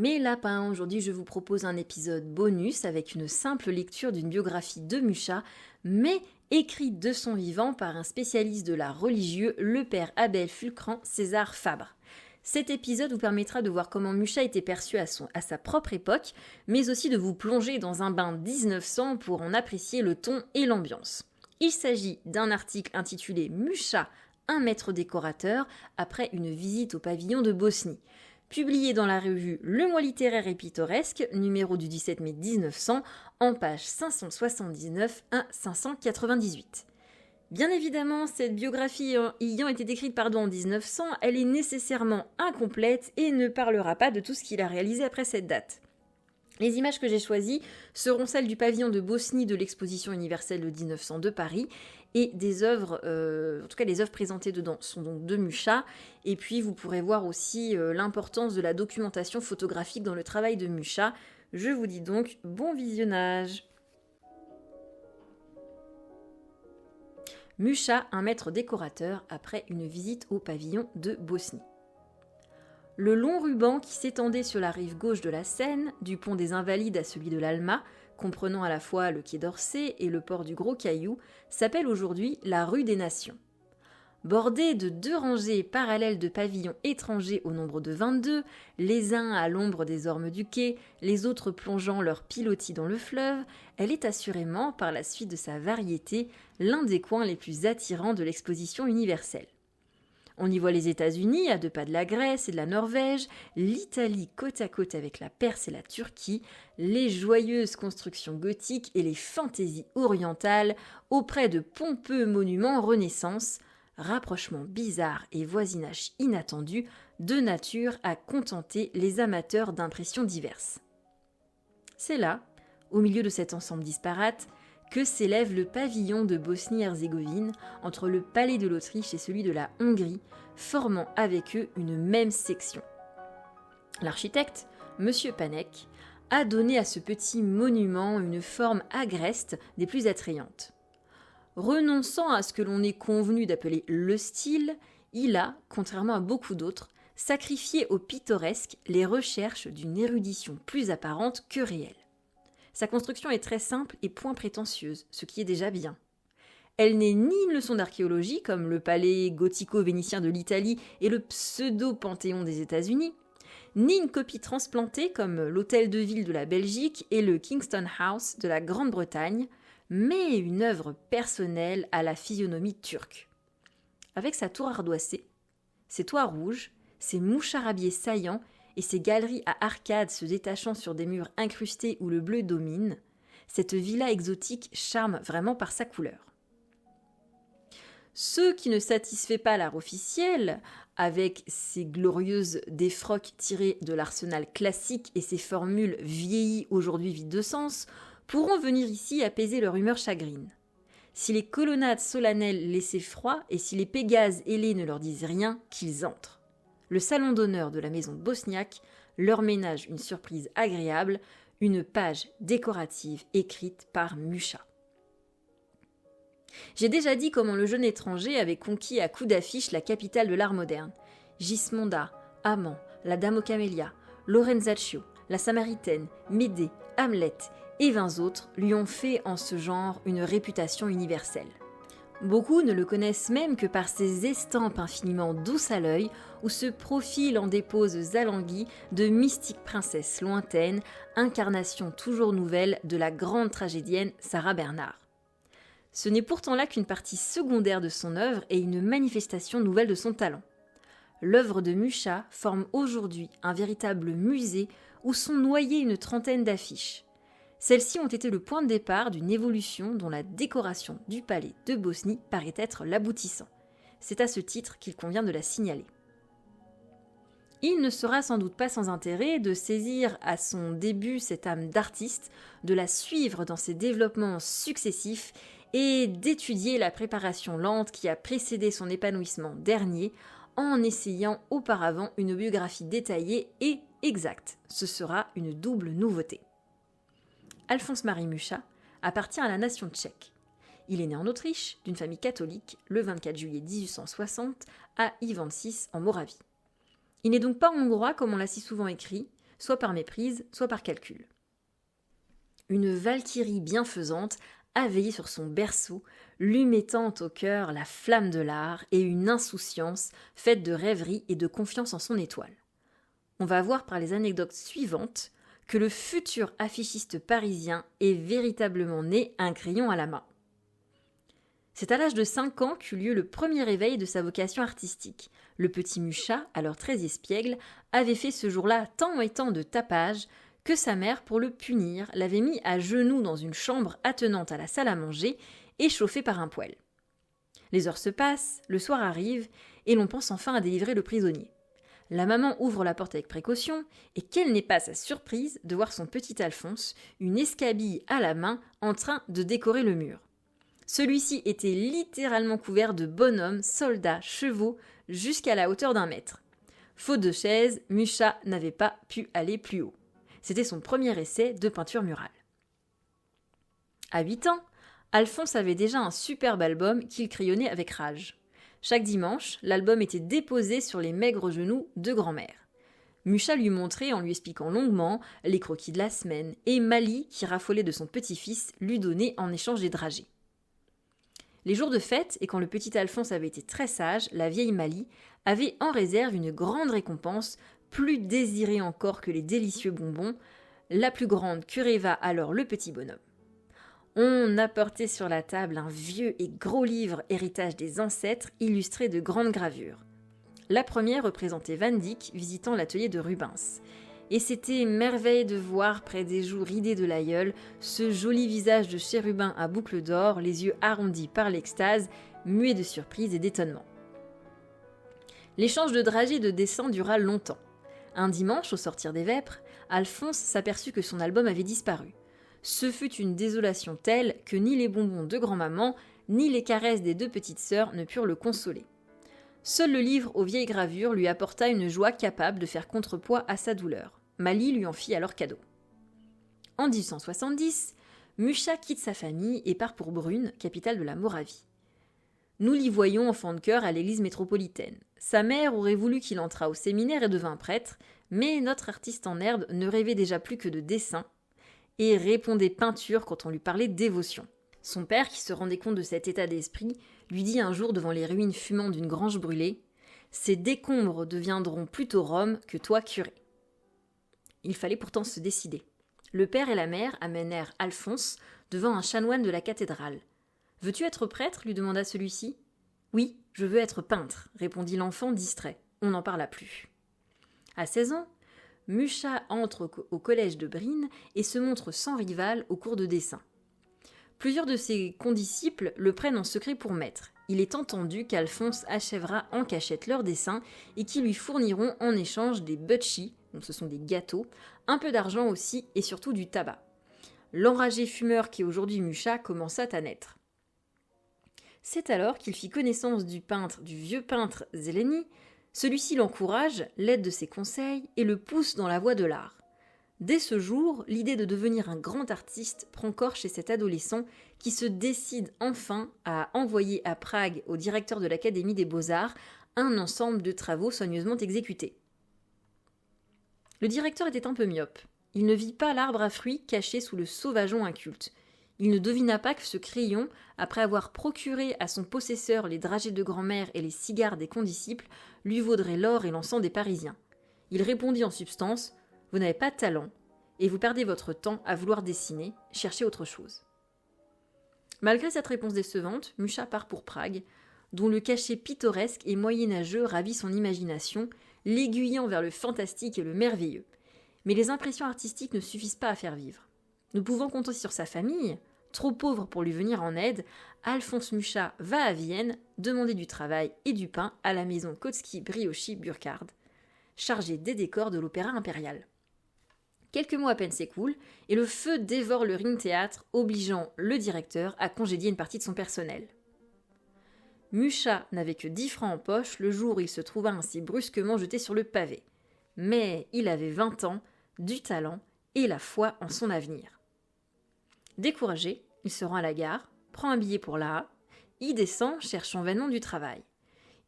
Mes lapins, aujourd'hui je vous propose un épisode bonus avec une simple lecture d'une biographie de Mucha, mais écrite de son vivant par un spécialiste de l'art religieux, le père Abel Fulcran César Fabre. Cet épisode vous permettra de voir comment Mucha était perçu à sa propre époque, mais aussi de vous plonger dans un bain 1900 pour en apprécier le ton et l'ambiance. Il s'agit d'un article intitulé Mucha, un maître décorateur, après une visite au pavillon de Bosnie. Publié dans la revue Le Mois littéraire et pittoresque, numéro du 17 mai 1900, en page 579 à 598. Bien évidemment, cette biographie ayant été écrite en 1900, elle est nécessairement incomplète et ne parlera pas de tout ce qu'il a réalisé après cette date. Les images que j'ai choisies seront celles du pavillon de Bosnie de l'exposition universelle de 1900 de Paris et des œuvres, en tout cas les œuvres présentées dedans sont donc de Mucha, et puis vous pourrez voir aussi l'importance de la documentation photographique dans le travail de Mucha. Je vous dis donc bon visionnage. Mucha, un maître décorateur après une visite au pavillon de Bosnie. Le long ruban qui s'étendait sur la rive gauche de la Seine, du pont des Invalides à celui de l'Alma, comprenant à la fois le quai d'Orsay et le port du Gros Caillou, s'appelle aujourd'hui la rue des Nations. Bordée de 2 rangées parallèles de pavillons étrangers au nombre de 22, les uns à l'ombre des ormes du quai, les autres plongeant leurs pilotis dans le fleuve, elle est assurément, par la suite de sa variété, l'un des coins les plus attirants de l'exposition universelle. On y voit les États-Unis, à 2 pas de la Grèce et de la Norvège, l'Italie côte à côte avec la Perse et la Turquie, les joyeuses constructions gothiques et les fantaisies orientales auprès de pompeux monuments Renaissance, rapprochement bizarre et voisinage inattendu de nature à contenter les amateurs d'impressions diverses. C'est là, au milieu de cet ensemble disparate, que s'élève le pavillon de Bosnie-Herzégovine entre le palais de l'Autriche et celui de la Hongrie, formant avec eux une même section. L'architecte, M. Panek, a donné à ce petit monument une forme agreste des plus attrayantes. Renonçant à ce que l'on est convenu d'appeler le style, il a, contrairement à beaucoup d'autres, sacrifié au pittoresque les recherches d'une érudition plus apparente que réelle. Sa construction est très simple et point prétentieuse, ce qui est déjà bien. Elle n'est ni une leçon d'archéologie, comme le palais gothico-vénitien de l'Italie et le pseudo-panthéon des États-Unis, ni une copie transplantée, comme l'hôtel de ville de la Belgique et le Kingston House de la Grande-Bretagne, mais une œuvre personnelle à la physionomie turque. Avec sa tour ardoisée, ses toits rouges, ses moucharabiers saillants et ses galeries à arcades se détachant sur des murs incrustés où le bleu domine, cette villa exotique charme vraiment par sa couleur. Ce qui ne satisfait pas l'art officiel, avec ses glorieuses défroques tirées de l'arsenal classique et ses formules vieillies aujourd'hui vides de sens, pourront venir ici apaiser leur humeur chagrine. Si les colonnades solennelles laissaient froid et si les Pégases ailés ne leur disent rien, qu'ils entrent. Le salon d'honneur de la maison bosniaque leur ménage une surprise agréable, une page décorative écrite par Mucha. J'ai déjà dit comment le jeune étranger avait conquis à coups d'affiche la capitale de l'art moderne. Gismonda, Amand, la Dame aux Camélias, Lorenzaccio, la Samaritaine, Médée, Hamlet et 20 autres lui ont fait en ce genre une réputation universelle. Beaucoup ne le connaissent même que par ses estampes infiniment douces à l'œil où se profilent en des poses alanguies de mystiques princesses lointaines, incarnations toujours nouvelles de la grande tragédienne Sarah Bernhardt. Ce n'est pourtant là qu'une partie secondaire de son œuvre et une manifestation nouvelle de son talent. L'œuvre de Mucha forme aujourd'hui un véritable musée où sont noyées une trentaine d'affiches. Celles-ci ont été le point de départ d'une évolution dont la décoration du palais de Bosnie paraît être l'aboutissant. C'est à ce titre qu'il convient de la signaler. Il ne sera sans doute pas sans intérêt de saisir à son début cette âme d'artiste, de la suivre dans ses développements successifs et d'étudier la préparation lente qui a précédé son épanouissement dernier en essayant auparavant une biographie détaillée et exacte. Ce sera une double nouveauté. Alphonse-Marie Mucha appartient à la nation tchèque. Il est né en Autriche, d'une famille catholique, le 24 juillet 1860 à Ivančík en Moravie. Il n'est donc pas hongrois comme on l'a si souvent écrit, soit par méprise, soit par calcul. Une Valkyrie bienfaisante a veillé sur son berceau, lui mettant au cœur la flamme de l'art et une insouciance faite de rêverie et de confiance en son étoile. On va voir par les anecdotes suivantes que le futur affichiste parisien est véritablement né un crayon à la main. C'est à l'âge de 5 ans qu'eut lieu le premier réveil de sa vocation artistique. Le petit Mucha, alors très espiègle, avait fait ce jour-là tant et tant de tapage que sa mère, pour le punir, l'avait mis à genoux dans une chambre attenante à la salle à manger et chauffée par un poêle. Les heures se passent, le soir arrive, et l'on pense enfin à délivrer le prisonnier. La maman ouvre la porte avec précaution, et quelle n'est pas sa surprise de voir son petit Alphonse, une escabille à la main, en train de décorer le mur. Celui-ci était littéralement couvert de bonhommes, soldats, chevaux, jusqu'à la hauteur d'1 mètre. Faute de chaise, Mucha n'avait pas pu aller plus haut. C'était son premier essai de peinture murale. À 8 ans, Alphonse avait déjà un superbe album qu'il crayonnait avec rage. Chaque dimanche, l'album était déposé sur les maigres genoux de grand-mère. Mucha lui montrait en lui expliquant longuement les croquis de la semaine, et Mali, qui raffolait de son petit-fils, lui donnait en échange des dragées. Les jours de fête, et quand le petit Alphonse avait été très sage, la vieille Mali avait en réserve une grande récompense, plus désirée encore que les délicieux bonbons, la plus grande que rêva alors le petit bonhomme. On apportait sur la table un vieux et gros livre héritage des ancêtres, illustré de grandes gravures. La première représentait Van Dyck visitant l'atelier de Rubens. Et c'était merveille de voir près des joues ridées de l'aïeul ce joli visage de chérubin à boucles d'or, les yeux arrondis par l'extase, muet de surprise et d'étonnement. L'échange de dragées et de dessins dura longtemps. Un dimanche, au sortir des vêpres, Alphonse s'aperçut que son album avait disparu. Ce fut une désolation telle que ni les bonbons de grand-maman, ni les caresses des 2 petites sœurs ne purent le consoler. Seul le livre aux vieilles gravures lui apporta une joie capable de faire contrepoids à sa douleur. Mali lui en fit alors cadeau. En 1870, Mucha quitte sa famille et part pour Brünn, capitale de la Moravie. Nous l'y voyons enfant de chœur à l'église métropolitaine. Sa mère aurait voulu qu'il entrât au séminaire et devint prêtre, mais notre artiste en herbe ne rêvait déjà plus que de dessin et répondait peinture quand on lui parlait dévotion. Son père, qui se rendait compte de cet état d'esprit, lui dit un jour devant les ruines fumantes d'une grange brûlée « Ces décombres deviendront plutôt Rome que toi curé ». Il fallait pourtant se décider. Le père et la mère amenèrent Alphonse devant un chanoine de la cathédrale. « Veux-tu être prêtre » lui demanda celui-ci. « Oui, je veux être peintre », répondit l'enfant distrait. On n'en parla plus. À 16 ans, Mucha entre au collège de Brünn et se montre sans rival au cours de dessin. Plusieurs de ses condisciples le prennent en secret pour maître. Il est entendu qu'Alphonse achèvera en cachette leurs dessins et qu'ils lui fourniront en échange des butchis, donc ce sont des gâteaux, un peu d'argent aussi et surtout du tabac. L'enragé fumeur qui est aujourd'hui Mucha commença à naître. C'est alors qu'il fit connaissance du vieux peintre Zeleny. Celui-ci l'encourage, l'aide de ses conseils et le pousse dans la voie de l'art. Dès ce jour, l'idée de devenir un grand artiste prend corps chez cet adolescent qui se décide enfin à envoyer à Prague au directeur de l'Académie des Beaux-Arts un ensemble de travaux soigneusement exécutés. Le directeur était un peu myope. Il ne vit pas l'arbre à fruits caché sous le sauvageon inculte. Il ne devina pas que ce crayon, après avoir procuré à son possesseur les dragées de grand-mère et les cigares des condisciples, lui vaudrait l'or et l'encens des Parisiens. Il répondit en substance « Vous n'avez pas de talent, et vous perdez votre temps à vouloir dessiner, cherchez autre chose. » Malgré cette réponse décevante, Mucha part pour Prague, dont le cachet pittoresque et moyenâgeux ravit son imagination, l'aiguillant vers le fantastique et le merveilleux. Mais les impressions artistiques ne suffisent pas à faire vivre. Ne pouvant compter sur sa famille, trop pauvre pour lui venir en aide, Alphonse Mucha va à Vienne demander du travail et du pain à la maison Kotzky-Briochi-Burkhard, chargée des décors de l'opéra impérial. Quelques mois à peine s'écoulent et le feu dévore le Ring-Théâtre, obligeant le directeur à congédier une partie de son personnel. Mucha n'avait que 10 francs en poche le jour où il se trouva ainsi brusquement jeté sur le pavé. Mais il avait 20 ans, du talent et la foi en son avenir. Découragé, il se rend à la gare, prend un billet pour l'A, y descend, cherchant vainement du travail.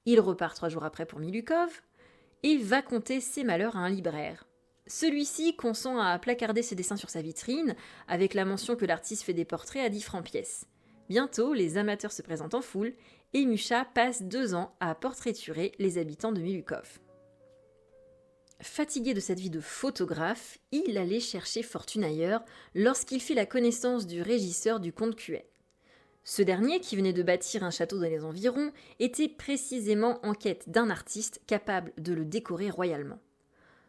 Il repart 3 jours après pour Milukov et va conter ses malheurs à un libraire. Celui-ci consent à placarder ses dessins sur sa vitrine, avec la mention que l'artiste fait des portraits à 10 francs pièce. Bientôt, les amateurs se présentent en foule, et Mucha passe 2 ans à portraiturer les habitants de Milukov. Fatigué de cette vie de photographe, il allait chercher fortune ailleurs lorsqu'il fit la connaissance du régisseur du comte Cuen. Ce dernier, qui venait de bâtir un château dans les environs, était précisément en quête d'un artiste capable de le décorer royalement.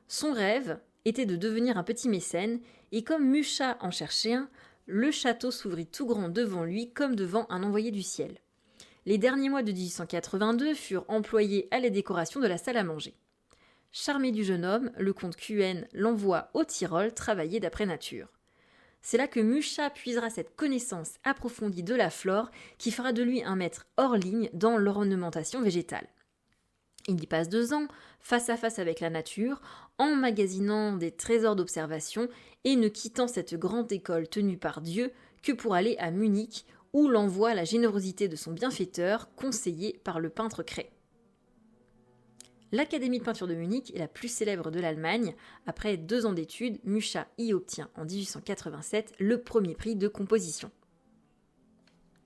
Son rêve était de devenir un petit mécène, et comme Mucha en cherchait un, le château s'ouvrit tout grand devant lui comme devant un envoyé du ciel. Les derniers mois de 1882 furent employés à la décoration de la salle à manger. Charmé du jeune homme, le comte Cuen l'envoie au Tyrol travailler d'après nature. C'est là que Mucha puisera cette connaissance approfondie de la flore qui fera de lui un maître hors ligne dans l'ornementation végétale. Il y passe 2 ans, face à face avec la nature, emmagasinant des trésors d'observation et ne quittant cette grande école tenue par Dieu que pour aller à Munich, où l'envoie la générosité de son bienfaiteur, conseillé par le peintre Cret. L'Académie de peinture de Munich est la plus célèbre de l'Allemagne. Après 2 ans d'études, Mucha y obtient en 1887 le premier prix de composition.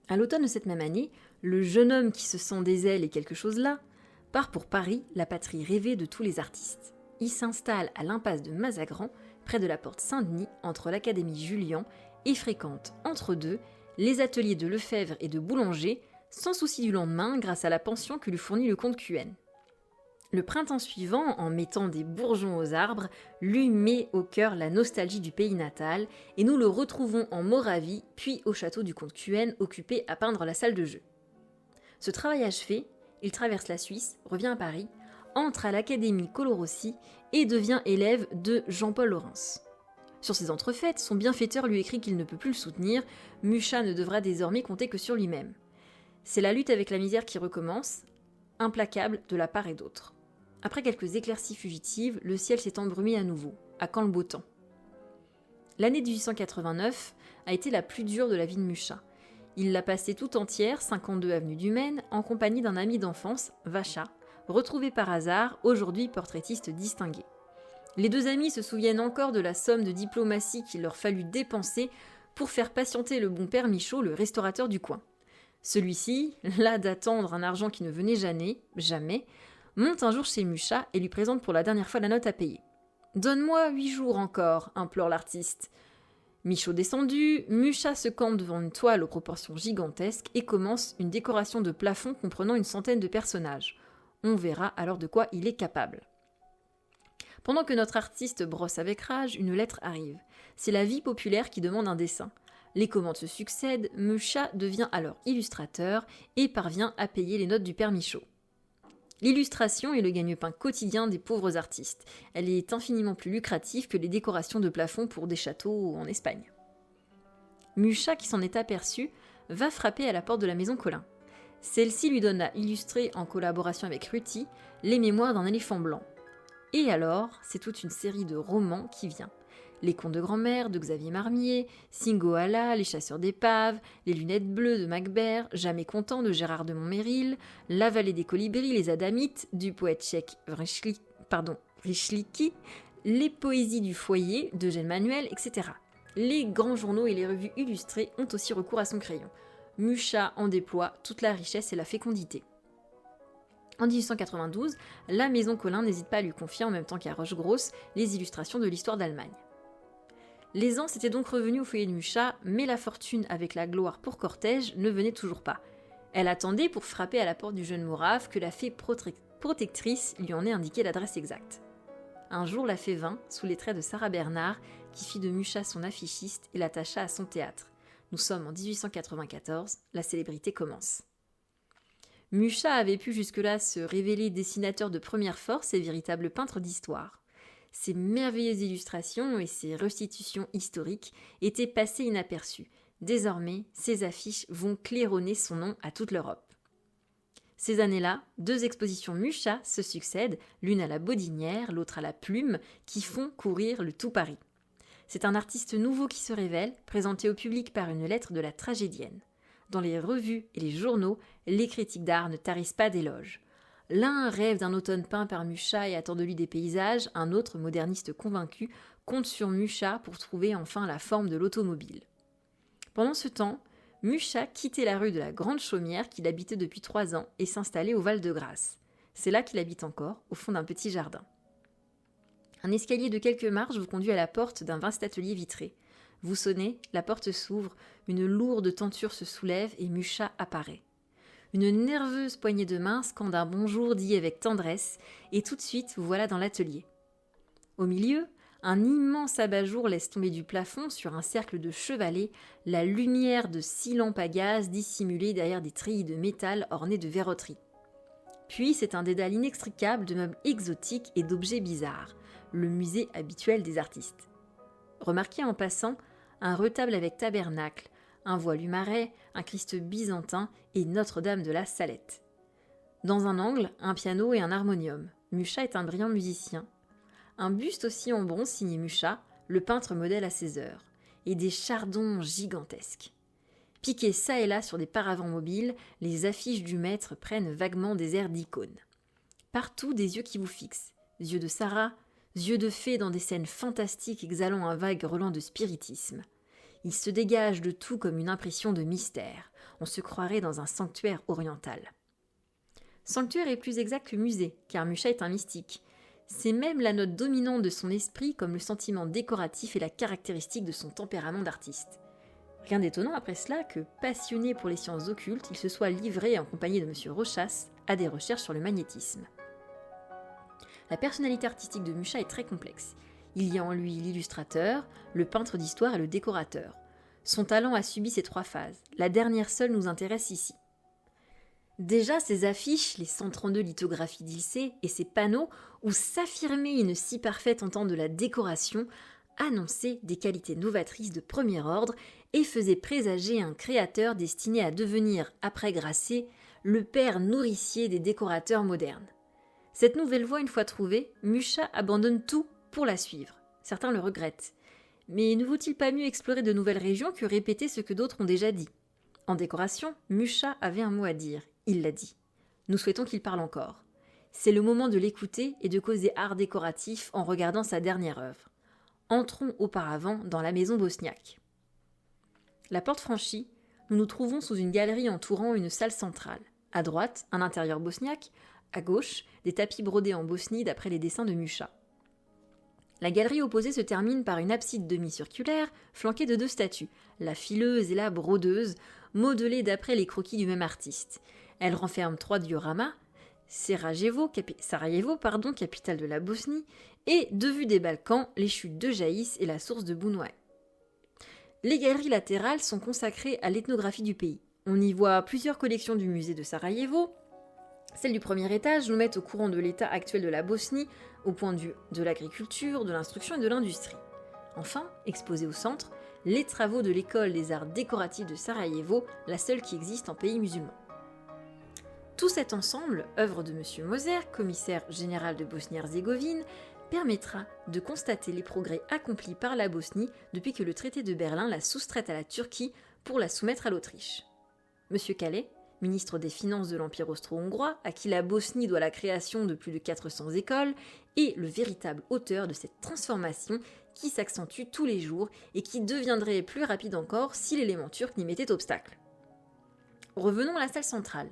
À l'automne de cette même année, le jeune homme qui se sent des ailes et quelque chose là, part pour Paris, la patrie rêvée de tous les artistes. Il s'installe à l'impasse de Mazagran, près de la porte Saint-Denis, entre l'Académie Julian, et fréquente, entre deux, les ateliers de Lefebvre et de Boulanger, sans souci du lendemain grâce à la pension que lui fournit le comte Cuen. Le printemps suivant, en mettant des bourgeons aux arbres, lui met au cœur la nostalgie du pays natal, et nous le retrouvons en Moravie, puis au château du comte Cuen, occupé à peindre la salle de jeu. Ce travail achevé, il traverse la Suisse, revient à Paris, entre à l'Académie Colarossi et devient élève de Jean-Paul Laurens. Sur ces entrefaites, son bienfaiteur lui écrit qu'il ne peut plus le soutenir, Mucha ne devra désormais compter que sur lui-même. C'est la lutte avec la misère qui recommence, implacable de la part et d'autre. Après quelques éclaircies fugitives, le ciel s'est embrumé à nouveau. À quand le beau temps ? L'année 1889 a été la plus dure de la vie de Mucha. Il l'a passée tout entière, 52 avenue du Maine, en compagnie d'un ami d'enfance, Vacha, retrouvé par hasard, aujourd'hui portraitiste distingué. Les 2 amis se souviennent encore de la somme de diplomatie qu'il leur fallut dépenser pour faire patienter le bon père Michaud, le restaurateur du coin. Celui-ci, las d'attendre un argent qui ne venait jamais, monte un jour chez Mucha et lui présente pour la dernière fois la note à payer. « Donne-moi 8 jours encore », implore l'artiste. Michaud descendu, Mucha se campe devant une toile aux proportions gigantesques et commence une décoration de plafond comprenant une centaine de personnages. On verra alors de quoi il est capable. Pendant que notre artiste brosse avec rage, une lettre arrive. C'est la vie populaire qui demande un dessin. Les commandes se succèdent, Mucha devient alors illustrateur et parvient à payer les notes du père Michaud. L'illustration est le gagne-pain quotidien des pauvres artistes. Elle est infiniment plus lucrative que les décorations de plafond pour des châteaux en Espagne. Mucha, qui s'en est aperçu, va frapper à la porte de la maison Collin. Celle-ci lui donne à illustrer, en collaboration avec Ruti, les mémoires d'un éléphant blanc. Et alors, c'est toute une série de romans qui vient. Les contes de grand-mère de Xavier Marmier, Singoalla, Les chasseurs d'épaves, Les lunettes bleues de Macbert, Jamais content de Gérard de Montméril, La vallée des colibris, Les adamites du poète tchèque Vrichliki, Les poésies du foyer d'Eugène Manuel, etc. Les grands journaux et les revues illustrées ont aussi recours à son crayon. Mucha en déploie toute la richesse et la fécondité. En 1892, la maison Collin n'hésite pas à lui confier en même temps qu'à Rochegrosse les illustrations de l'histoire d'Allemagne. L'aisance était donc revenue au foyer de Mucha, mais la fortune avec la gloire pour cortège ne venait toujours pas. Elle attendait pour frapper à la porte du jeune Morave que la fée protectrice lui en ait indiqué l'adresse exacte. Un jour, la fée vint, sous les traits de Sarah Bernard, qui fit de Mucha son affichiste et l'attacha à son théâtre. Nous sommes en 1894, la célébrité commence. Mucha avait pu jusque-là se révéler dessinateur de première force et véritable peintre d'histoire. Ses merveilleuses illustrations et ses restitutions historiques étaient passées inaperçues. Désormais, ses affiches vont claironner son nom à toute l'Europe. Ces années-là, 2 expositions Mucha se succèdent, l'une à la Bodinière, l'autre à la Plume, qui font courir le tout Paris. C'est un artiste nouveau qui se révèle, présenté au public par une lettre de la tragédienne. Dans les revues et les journaux, les critiques d'art ne tarissent pas d'éloges. L'un rêve d'un automne peint par Mucha et attend de lui des paysages, un autre, moderniste convaincu, compte sur Mucha pour trouver enfin la forme de l'automobile. Pendant ce temps, Mucha quittait la rue de la Grande Chaumière qu'il habitait depuis 3 ans et s'installait au Val-de-Grâce. C'est là qu'il habite encore, au fond d'un petit jardin. Un escalier de quelques marches vous conduit à la porte d'un vaste atelier vitré. Vous sonnez, la porte s'ouvre, une lourde tenture se soulève et Mucha apparaît. Une nerveuse poignée de main scande un bonjour dit avec tendresse, et tout de suite vous voilà dans l'atelier. Au milieu, un immense abat-jour laisse tomber du plafond sur un cercle de chevalets la lumière de 6 lampes à gaz dissimulées derrière des treillis de métal ornées de verroteries. Puis c'est un dédale inextricable de meubles exotiques et d'objets bizarres, le musée habituel des artistes. Remarquez en passant un retable avec tabernacle, un voile humaret, un Christ byzantin et Notre-Dame de la Salette. Dans un angle, un piano et un harmonium. Mucha est un brillant musicien. Un buste aussi en bronze signé Mucha, le peintre modèle à ses heures, et des chardons gigantesques. Piqués çà et là sur des paravents mobiles, les affiches du maître prennent vaguement des airs d'icône. Partout des yeux qui vous fixent, yeux de Sarah, yeux de fée dans des scènes fantastiques exhalant un vague relent de spiritisme. Il se dégage de tout comme une impression de mystère. On se croirait dans un sanctuaire oriental. Sanctuaire est plus exact que musée, car Mucha est un mystique. C'est même la note dominante de son esprit comme le sentiment décoratif et la caractéristique de son tempérament d'artiste. Rien d'étonnant après cela que, passionné pour les sciences occultes, il se soit livré en compagnie de M. Rochas à des recherches sur le magnétisme. La personnalité artistique de Mucha est très complexe. Il y a en lui l'illustrateur, le peintre d'histoire et le décorateur. Son talent a subi ces 3 phases. La dernière seule nous intéresse ici. Déjà, ses affiches, les 132 lithographies d'Ilsé et ses panneaux, où s'affirmait une si parfaite entente de la décoration, annonçaient des qualités novatrices de premier ordre et faisaient présager un créateur destiné à devenir, après Grasset, le père nourricier des décorateurs modernes. Cette nouvelle voie une fois trouvée, Mucha abandonne tout pour la suivre. Certains le regrettent. Mais ne vaut-il pas mieux explorer de nouvelles régions que répéter ce que d'autres ont déjà dit ? En décoration, Mucha avait un mot à dire. Il l'a dit. Nous souhaitons qu'il parle encore. C'est le moment de l'écouter et de causer art décoratif en regardant sa dernière œuvre. Entrons auparavant dans la maison bosniaque. La porte franchie, nous nous trouvons sous une galerie entourant une salle centrale. À droite, un intérieur bosniaque. À gauche, des tapis brodés en Bosnie d'après les dessins de Mucha. La galerie opposée se termine par une abside demi-circulaire flanquée de 2 statues, la fileuse et la brodeuse, modelées d'après les croquis du même artiste. Elle renferme 3 dioramas, Sarajevo, capitale de la Bosnie, et 2 vues des Balkans, les chutes de Jaïs et la source de Bunouai. Les galeries latérales sont consacrées à l'ethnographie du pays. On y voit plusieurs collections du musée de Sarajevo. Celles du premier étage nous mettent au courant de l'état actuel de la Bosnie, au point de vue de l'agriculture, de l'instruction et de l'industrie. Enfin, exposés au centre, les travaux de l'école des arts décoratifs de Sarajevo, la seule qui existe en pays musulman. Tout cet ensemble, œuvre de M. Moser, commissaire général de Bosnie-Herzégovine, permettra de constater les progrès accomplis par la Bosnie depuis que le traité de Berlin l'a soustraite à la Turquie pour la soumettre à l'Autriche. M. Calais, ministre des Finances de l'Empire austro-hongrois, à qui la Bosnie doit la création de plus de 400 écoles, est le véritable auteur de cette transformation qui s'accentue tous les jours et qui deviendrait plus rapide encore si l'élément turc n'y mettait obstacle. Revenons à la salle centrale.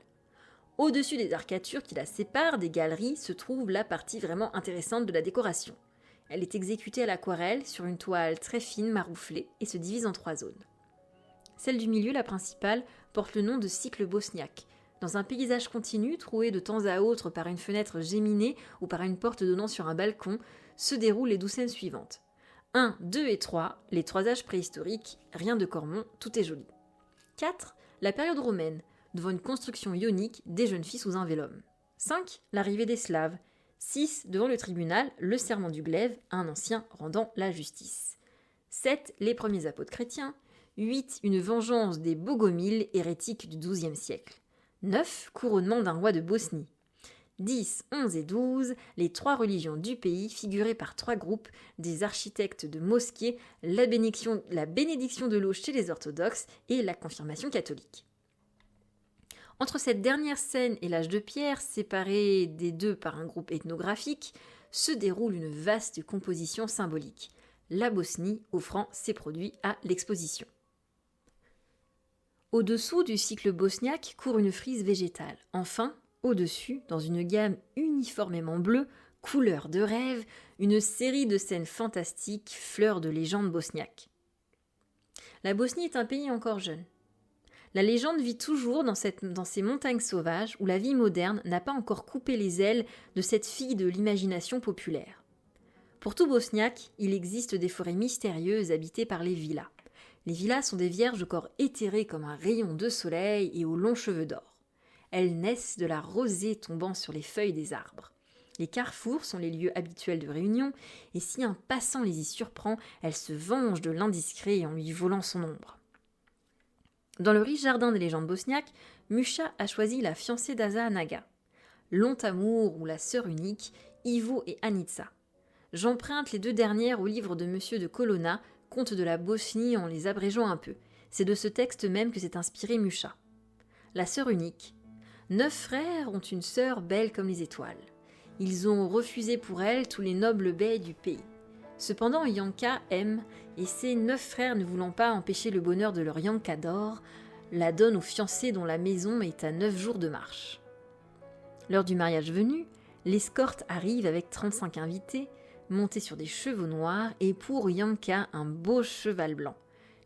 Au-dessus des arcatures qui la séparent des galeries se trouve la partie vraiment intéressante de la décoration. Elle est exécutée à l'aquarelle sur une toile très fine marouflée et se divise en 3 zones. Celle du milieu, la principale, porte le nom de cycle bosniaque. Dans un paysage continu, troué de temps à autre par une fenêtre géminée ou par une porte donnant sur un balcon, se déroulent les 12 scènes suivantes. 1, 2 et 3, les 3 âges préhistoriques, rien de Cormon, tout est joli. 4, la période romaine, devant une construction ionique, des jeunes filles sous un vélum. 5, l'arrivée des Slaves. 6, devant le tribunal, le serment du glaive, un ancien rendant la justice. 7, les premiers apôtres chrétiens. 8, une vengeance des Bogomiles, hérétiques du XIIe siècle. 9, couronnement d'un roi de Bosnie. 10, 11 et 12, les 3 religions du pays figurées par 3 groupes, des architectes de mosquées, la bénédiction de l'eau chez les orthodoxes et la confirmation catholique. Entre cette dernière scène et l'âge de pierre, séparés des deux par un groupe ethnographique, se déroule une vaste composition symbolique, la Bosnie offrant ses produits à l'exposition. Au-dessous du cycle bosniaque court une frise végétale. Enfin, au-dessus, dans une gamme uniformément bleue, couleur de rêve, une série de scènes fantastiques, fleurs de légendes bosniaques. La Bosnie est un pays encore jeune. La légende vit toujours dans ces montagnes sauvages où la vie moderne n'a pas encore coupé les ailes de cette fille de l'imagination populaire. Pour tout bosniaque, il existe des forêts mystérieuses habitées par les villas. Les villas sont des vierges au corps éthéré comme un rayon de soleil et aux longs cheveux d'or. Elles naissent de la rosée tombant sur les feuilles des arbres. Les carrefours sont les lieux habituels de réunion, et si un passant les y surprend, elles se vengent de l'indiscret en lui volant son ombre. Dans le riche jardin des légendes bosniaques, Musha a choisi la fiancée d'Asa Naga. Long amour ou la sœur unique, Ivo et Anica. J'emprunte les deux dernières au livre de Monsieur de Colonna, Conte de la Bosnie en les abrégeant un peu. C'est de ce texte même que s'est inspiré Musha. La sœur unique. 9 frères ont une sœur belle comme les étoiles. Ils ont refusé pour elle tous les nobles baies du pays. Cependant, Yanka aime, et ses 9 frères ne voulant pas empêcher le bonheur de leur Yanka d'or, la donne au fiancé dont la maison est à 9 jours de marche. L'heure du mariage venue, l'escorte arrive avec 35 invités, montés sur des chevaux noirs, et pour Yanka un beau cheval blanc.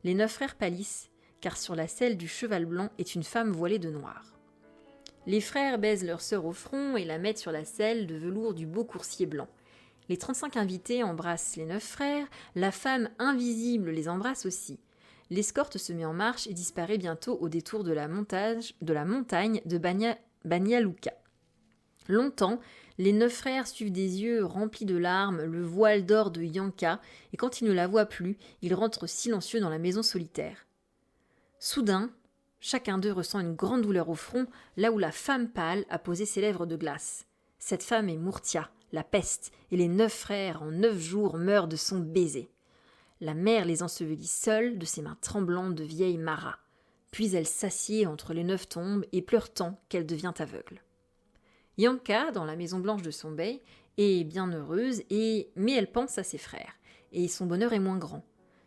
Les 9 frères pâlissent, car sur la selle du cheval blanc est une femme voilée de noir. Les frères baisent leur sœur au front et la mettent sur la selle de velours du beau coursier blanc. Les 35 invités embrassent les 9 frères, la femme invisible les embrasse aussi. L'escorte se met en marche et disparaît bientôt au détour de la montagne de Banja Luka. Longtemps, les 9 frères suivent des yeux remplis de larmes le voile d'or de Yanka, et quand ils ne la voient plus, ils rentrent silencieux dans la maison solitaire. Soudain, chacun d'eux ressent une grande douleur au front, là où la femme pâle a posé ses lèvres de glace. Cette femme est Murtia, la peste, et les 9 frères en 9 jours meurent de son baiser. La mère les ensevelit seule de ses mains tremblantes de vieille Mara. Puis elle s'assied entre les 9 tombes et pleure tant qu'elle devient aveugle. Yanka, dans la maison blanche de son bey, est bien heureuse, mais elle pense à ses frères, et son bonheur est moins grand.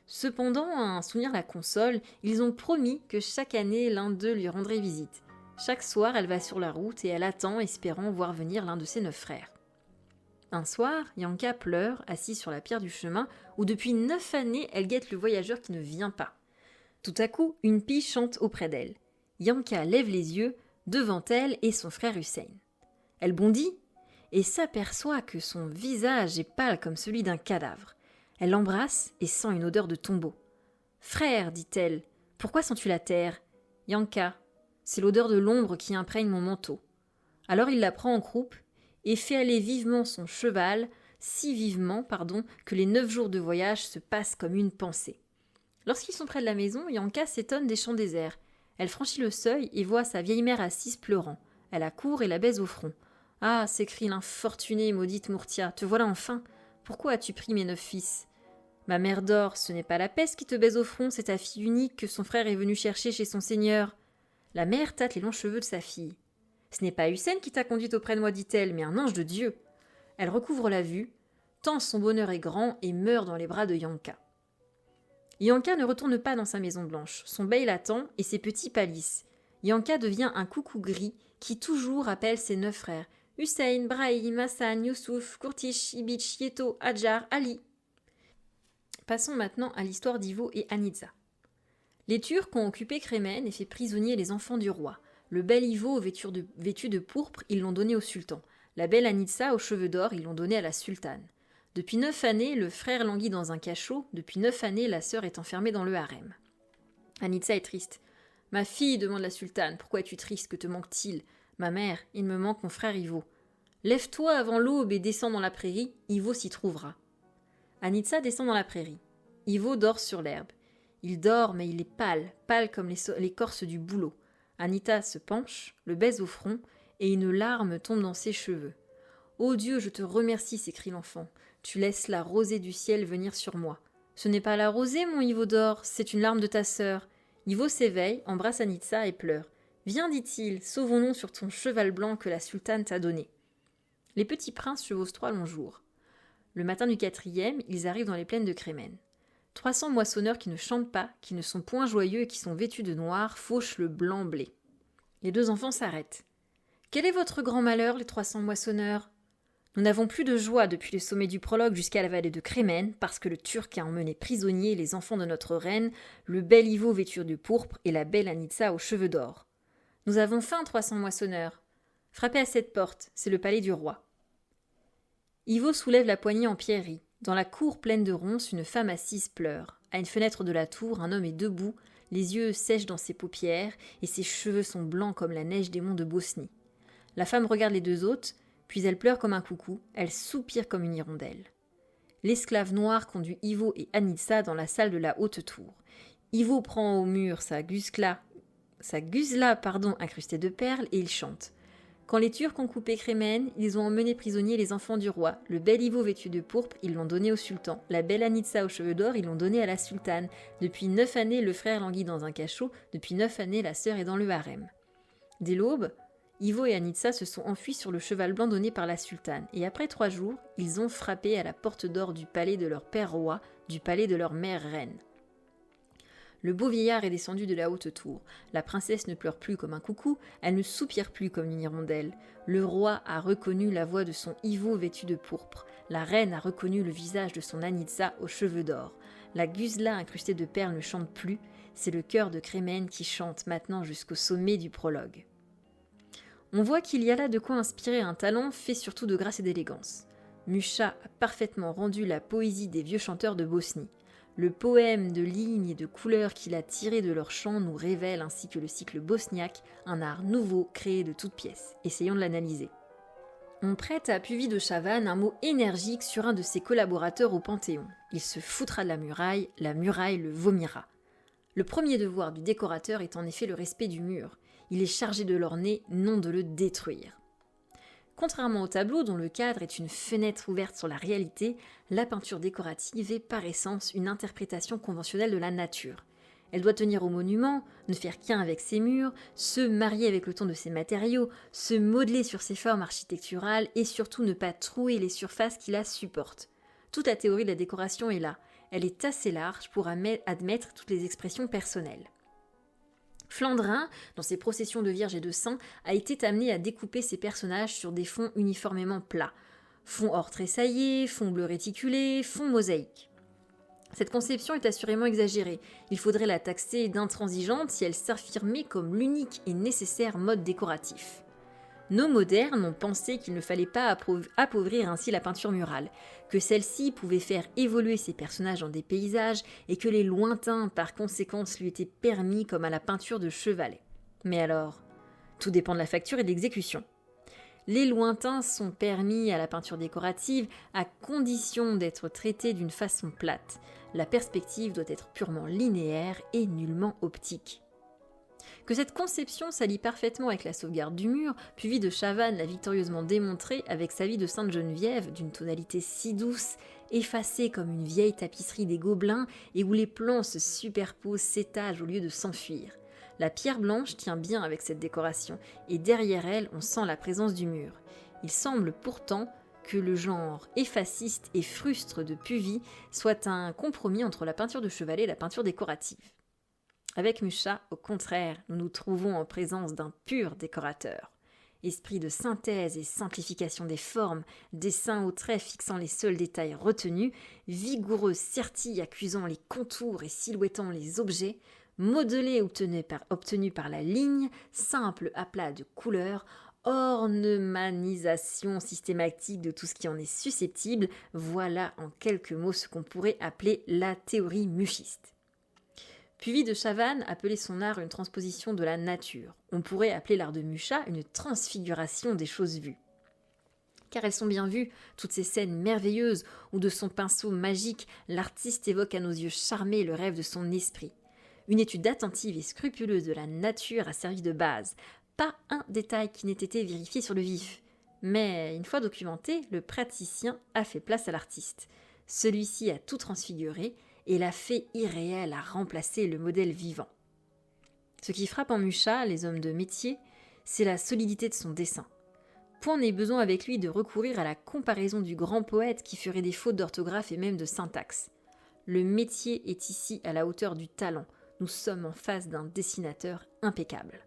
Cependant, à un souvenir la console, ils ont promis que chaque année l'un d'eux lui rendrait visite. Chaque soir, elle va sur la route et elle attend, espérant voir venir l'un de ses 9 frères. Un soir, Yanka pleure, assise sur la pierre du chemin, où depuis 9 années, elle guette le voyageur qui ne vient pas. Tout à coup, une pie chante auprès d'elle. Yanka lève les yeux, devant elle est son frère Hussein. Elle bondit et s'aperçoit que son visage est pâle comme celui d'un cadavre. Elle l'embrasse et sent une odeur de tombeau. « Frère, dit-elle, pourquoi sens-tu la terre ?»« Yanka, c'est l'odeur de l'ombre qui imprègne mon manteau. » Alors il la prend en croupe et fait aller vivement son cheval, si vivement, que les 9 jours de voyage se passent comme une pensée. Lorsqu'ils sont près de la maison, Yanka s'étonne des champs déserts. Elle franchit le seuil et voit sa vieille mère assise pleurant. Elle accourt et la baise au front. « Ah, s'écrie l'infortunée maudite Murtia, te voilà enfin. Pourquoi as-tu pris mes 9 fils ? Ma mère dort, ce n'est pas la peste qui te baise au front, c'est ta fille unique que son frère est venu chercher chez son seigneur. » La mère tâte les longs cheveux de sa fille. « Ce n'est pas Hussein qui t'a conduite auprès de moi, dit-elle, mais un ange de Dieu. » Elle recouvre la vue, tant son bonheur est grand, et meurt dans les bras de Yanka. Yanka ne retourne pas dans sa maison blanche. Son bey l'attend et ses petits pâlissent. Yanka devient un coucou gris qui toujours appelle ses 9 frères. Hussein, Brahim, Hassan, Youssouf, Kurtish, Ibich, Yeto, Hadjar, Ali. Passons maintenant à l'histoire d'Ivo et Anica. Les Turcs ont occupé Kremen et fait prisonnier les enfants du roi. Le bel Ivo, vêtu de pourpre, ils l'ont donné au sultan. La belle Anica, aux cheveux d'or, ils l'ont donné à la sultane. Depuis 9 années, le frère languit dans un cachot. Depuis 9 années, la sœur est enfermée dans le harem. Anica est triste. « Ma fille, demande la sultane, pourquoi es-tu triste, que te manque-t-il ? Ma mère, il me manque mon frère Ivo. Lève-toi avant l'aube et descends dans la prairie, Ivo s'y trouvera. » Anica descend dans la prairie. Ivo dort sur l'herbe. Il dort, mais il est pâle comme l'écorce du bouleau. Anica se penche, le baise au front, et une larme tombe dans ses cheveux. « Ô Dieu, je te remercie, s'écrie l'enfant. Tu laisses la rosée du ciel venir sur moi. Ce n'est pas la rosée, mon Ivo d'or, c'est une larme de ta sœur. » Ivo s'éveille, embrasse Anica et pleure. « Viens, dit-il, sauvons-nous sur ton cheval blanc que la sultane t'a donné. Les petits princes chevauchent 3 longs jours. Le matin du 4e, ils arrivent dans les plaines de Crémen. 300 moissonneurs qui ne chantent pas, qui ne sont point joyeux et qui sont vêtus de noir, fauchent le blanc blé. Les 2 enfants s'arrêtent. « Quel est votre grand malheur, les 300 moissonneurs ?»« Nous n'avons plus de joie depuis le sommet du prologue jusqu'à la vallée de Crémen, parce que le Turc a emmené prisonniers les enfants de notre reine, le bel Ivo vêtu de pourpre et la belle Anitsa aux cheveux d'or. Nous avons faim, 300 moissonneurs. Frappez à cette porte, c'est le palais du roi. » Ivo soulève la poignée en pierrerie. Dans la cour pleine de ronces, une femme assise pleure. À une fenêtre de la tour, un homme est debout, les yeux sèches dans ses paupières, et ses cheveux sont blancs comme la neige des monts de Bosnie. La femme regarde les 2 hôtes, puis elle pleure comme un coucou, elle soupire comme une hirondelle. L'esclave noir conduit Ivo et Anitsa dans la salle de la haute tour. Ivo prend au mur sa guzla incrustée de perles, et il chante. Quand les Turcs ont coupé Crémen, ils ont emmené prisonniers les enfants du roi. Le bel Ivo vêtu de pourpre, ils l'ont donné au sultan. La belle Anitsa aux cheveux d'or, ils l'ont donné à la sultane. Depuis 9 années, le frère languit dans un cachot. Depuis 9 années, la sœur est dans le harem. Dès l'aube, Ivo et Anitsa se sont enfuis sur le cheval blanc donné par la sultane. Et après 3 jours, ils ont frappé à la porte d'or du palais de leur père roi, du palais de leur mère reine. Le beau vieillard est descendu de la haute tour. La princesse ne pleure plus comme un coucou, elle ne soupire plus comme une hirondelle. Le roi a reconnu la voix de son Ivo vêtu de pourpre. La reine a reconnu le visage de son Anitsa aux cheveux d'or. La guzla incrustée de perles ne chante plus, c'est le cœur de Crémen qui chante maintenant jusqu'au sommet du prologue. On voit qu'il y a là de quoi inspirer un talent fait surtout de grâce et d'élégance. Mucha a parfaitement rendu la poésie des vieux chanteurs de Bosnie. Le poème de lignes et de couleurs qu'il a tiré de leurs chants nous révèle, ainsi que le cycle bosniaque, un art nouveau créé de toutes pièces. Essayons de l'analyser. On prête à Puvis de Chavannes un mot énergique sur un de ses collaborateurs au Panthéon. Il se foutra de la muraille le vomira. Le premier devoir du décorateur est en effet le respect du mur. Il est chargé de l'orner, non de le détruire. Contrairement au tableau dont le cadre est une fenêtre ouverte sur la réalité, la peinture décorative est par essence une interprétation conventionnelle de la nature. Elle doit tenir au monument, ne faire qu'un avec ses murs, se marier avec le ton de ses matériaux, se modeler sur ses formes architecturales et surtout ne pas trouer les surfaces qui la supportent. Toute la théorie de la décoration est là. Elle est assez large pour admettre toutes les expressions personnelles. Flandrin, dans ses processions de vierges et de saints, a été amené à découper ses personnages sur des fonds uniformément plats. Fond or tressaillé, fond bleu réticulé, fond mosaïque. Cette conception est assurément exagérée. Il faudrait la taxer d'intransigeante si elle s'affirmait comme l'unique et nécessaire mode décoratif. Nos modernes ont pensé qu'il ne fallait pas appauvrir ainsi la peinture murale, que celle-ci pouvait faire évoluer ses personnages dans des paysages et que les lointains par conséquence lui étaient permis comme à la peinture de chevalet. Mais alors, tout dépend de la facture et de l'exécution. Les lointains sont permis à la peinture décorative à condition d'être traités d'une façon plate. La perspective doit être purement linéaire et nullement optique. Que cette conception s'allie parfaitement avec la sauvegarde du mur, Puvis de Chavannes l'a victorieusement démontré avec sa vie de Sainte Geneviève, d'une tonalité si douce, effacée comme une vieille tapisserie des Gobelins et où les plans se superposent, s'étagent au lieu de s'enfuir. La pierre blanche tient bien avec cette décoration, et derrière elle, on sent la présence du mur. Il semble pourtant que le genre effaciste et frustre de Puvis soit un compromis entre la peinture de chevalet et la peinture décorative. Avec Mucha, au contraire, nous nous trouvons en présence d'un pur décorateur. Esprit de synthèse et simplification des formes, dessin au trait fixant les seuls détails retenus, vigoureux certille accusant les contours et silhouettant les objets, modelé obtenu par la ligne, simple aplat de couleurs, ornemanisation systématique de tout ce qui en est susceptible, voilà en quelques mots ce qu'on pourrait appeler la théorie muchiste. Puvis de Chavannes appelait son art une transposition de la nature. On pourrait appeler l'art de Mucha une transfiguration des choses vues. Car elles sont bien vues, toutes ces scènes merveilleuses où de son pinceau magique, l'artiste évoque à nos yeux charmés le rêve de son esprit. Une étude attentive et scrupuleuse de la nature a servi de base. Pas un détail qui n'ait été vérifié sur le vif. Mais, une fois documenté, le praticien a fait place à l'artiste. Celui-ci a tout transfiguré et l'a fait irréel à remplacer le modèle vivant. Ce qui frappe en Mucha, les hommes de métier, c'est la solidité de son dessin. Point n'est besoin avec lui de recourir à la comparaison du grand poète qui ferait des fautes d'orthographe et même de syntaxe. Le métier est ici à la hauteur du talent. Nous sommes en face d'un dessinateur impeccable.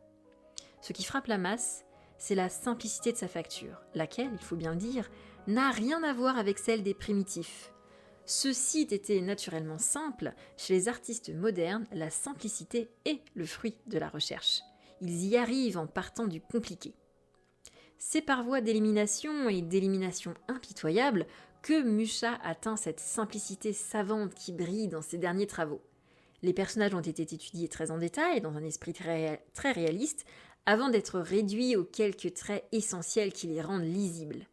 Ce qui frappe la masse, c'est la simplicité de sa facture, laquelle, il faut bien le dire, n'a rien à voir avec celle des primitifs. Ceux-ci étaient naturellement simples. Chez les artistes modernes, la simplicité est le fruit de la recherche. Ils y arrivent en partant du compliqué. C'est par voie d'élimination et d'élimination impitoyable que Mucha atteint cette simplicité savante qui brille dans ses derniers travaux. Les personnages ont été étudiés très en détail, dans un esprit très réaliste, avant d'être réduits aux quelques traits essentiels qui les rendent lisibles.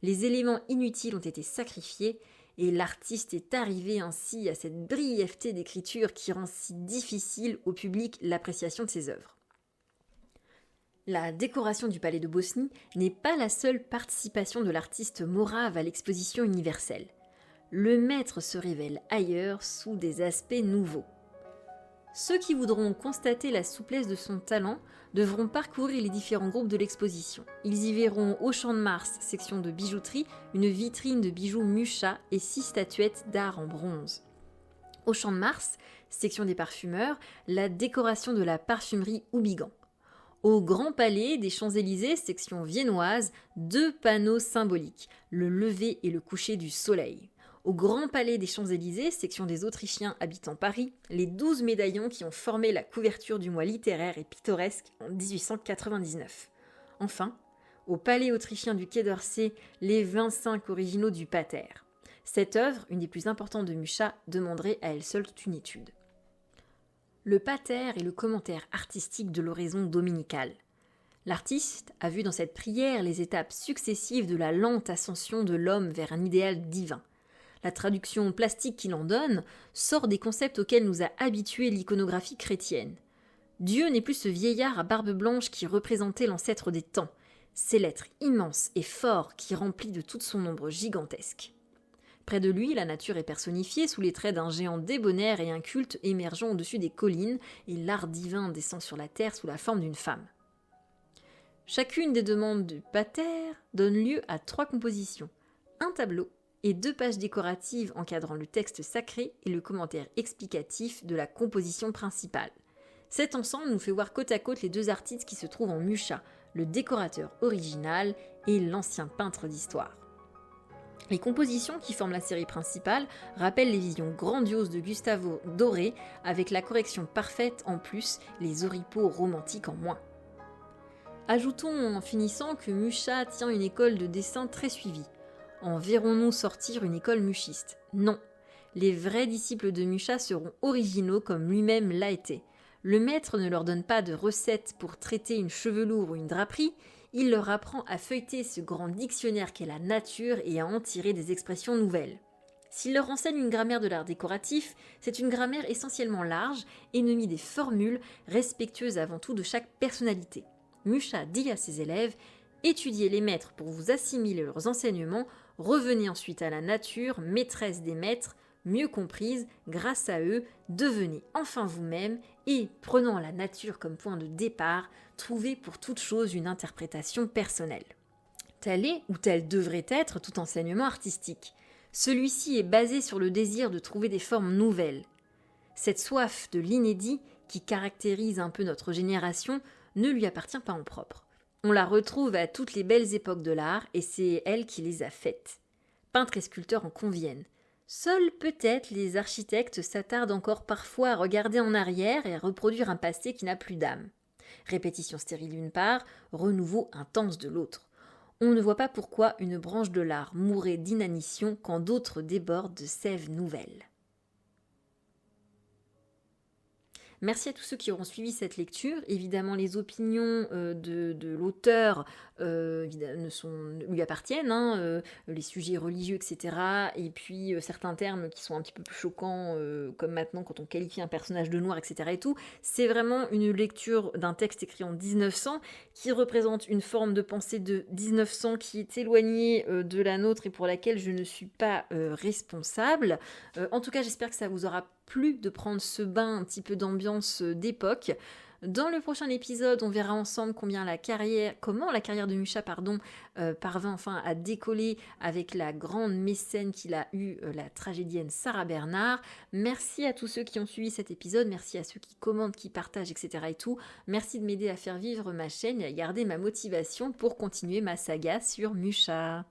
Les éléments inutiles ont été sacrifiés, et l'artiste est arrivé ainsi à cette brièveté d'écriture qui rend si difficile au public l'appréciation de ses œuvres. La décoration du palais de Bosnie n'est pas la seule participation de l'artiste morave à l'exposition universelle. Le maître se révèle ailleurs sous des aspects nouveaux. Ceux qui voudront constater la souplesse de son talent devront parcourir les différents groupes de l'exposition. Ils y verront au Champ de Mars, section de bijouterie, une vitrine de bijoux Mucha et 6 statuettes d'art en bronze. Au Champ de Mars, section des parfumeurs, la décoration de la parfumerie Hourigan. Au Grand Palais des Champs-Élysées, section viennoise, 2 panneaux symboliques, le lever et le coucher du soleil. Au Grand Palais des Champs-Élysées, section des Autrichiens habitant Paris, les 12 médaillons qui ont formé la couverture du mois littéraire et pittoresque en 1899. Enfin, au Palais autrichien du Quai d'Orsay, les 25 originaux du Pater. Cette œuvre, une des plus importantes de Mucha, demanderait à elle seule toute une étude. Le Pater est le commentaire artistique de l'oraison dominicale. L'artiste a vu dans cette prière les étapes successives de la lente ascension de l'homme vers un idéal divin. La traduction plastique qu'il en donne sort des concepts auxquels nous a habitués l'iconographie chrétienne. Dieu n'est plus ce vieillard à barbe blanche qui représentait l'ancêtre des temps. C'est l'être immense et fort qui remplit de toute son ombre gigantesque. Près de lui, la nature est personnifiée sous les traits d'un géant débonnaire et un culte émergeant au-dessus des collines, et l'art divin descend sur la terre sous la forme d'une femme. Chacune des demandes du Pater donne lieu à 3 compositions, un tableau et 2 pages décoratives encadrant le texte sacré et le commentaire explicatif de la composition principale. Cet ensemble nous fait voir côte à côte les 2 artistes qui se trouvent en Mucha, le décorateur original et l'ancien peintre d'histoire. Les compositions qui forment la série principale rappellent les visions grandioses de Gustavo Doré, avec la correction parfaite en plus, les oripeaux romantiques en moins. Ajoutons en finissant que Mucha tient une école de dessin très suivie. En verrons-nous sortir une école muchiste ? Non. Les vrais disciples de Mucha seront originaux comme lui-même l'a été. Le maître ne leur donne pas de recettes pour traiter une chevelure ou une draperie, il leur apprend à feuilleter ce grand dictionnaire qu'est la nature et à en tirer des expressions nouvelles. S'il leur enseigne une grammaire de l'art décoratif, c'est une grammaire essentiellement large, ennemie des formules, respectueuse avant tout de chaque personnalité. Mucha dit à ses élèves « Étudiez les maîtres pour vous assimiler leurs enseignements, revenez ensuite à la nature, maîtresse des maîtres, mieux comprise, grâce à eux, devenez enfin vous-même et, prenant la nature comme point de départ, trouvez pour toute chose une interprétation personnelle. » Tel est ou tel devrait être tout enseignement artistique. Celui-ci est basé sur le désir de trouver des formes nouvelles. Cette soif de l'inédit, qui caractérise un peu notre génération, ne lui appartient pas en propre. On la retrouve à toutes les belles époques de l'art et c'est elle qui les a faites. Peintres et sculpteurs en conviennent. Seuls peut-être les architectes s'attardent encore parfois à regarder en arrière et à reproduire un passé qui n'a plus d'âme. Répétition stérile d'une part, renouveau intense de l'autre. On ne voit pas pourquoi une branche de l'art mourrait d'inanition quand d'autres débordent de sève nouvelle. Merci à tous ceux qui auront suivi cette lecture. Évidemment, les opinions de l'auteur lui appartiennent, les sujets religieux, etc. Et puis certains termes qui sont un petit peu plus choquants, comme maintenant quand on qualifie un personnage de noir, etc. et tout. C'est vraiment une lecture d'un texte écrit en 1900 qui représente une forme de pensée de 1900 qui est éloignée de la nôtre et pour laquelle je ne suis pas responsable. En tout cas, j'espère que ça vous aura plu de prendre ce bain un petit peu d'ambiance d'époque. Dans le prochain épisode, on verra ensemble comment la carrière de Musha parvint enfin à décoller avec la grande mécène qu'il a eue, la tragédienne Sarah Bernard. Merci à tous ceux qui ont suivi cet épisode, merci à ceux qui commentent, qui partagent, etc. et tout. Merci de m'aider à faire vivre ma chaîne et à garder ma motivation pour continuer ma saga sur Musha.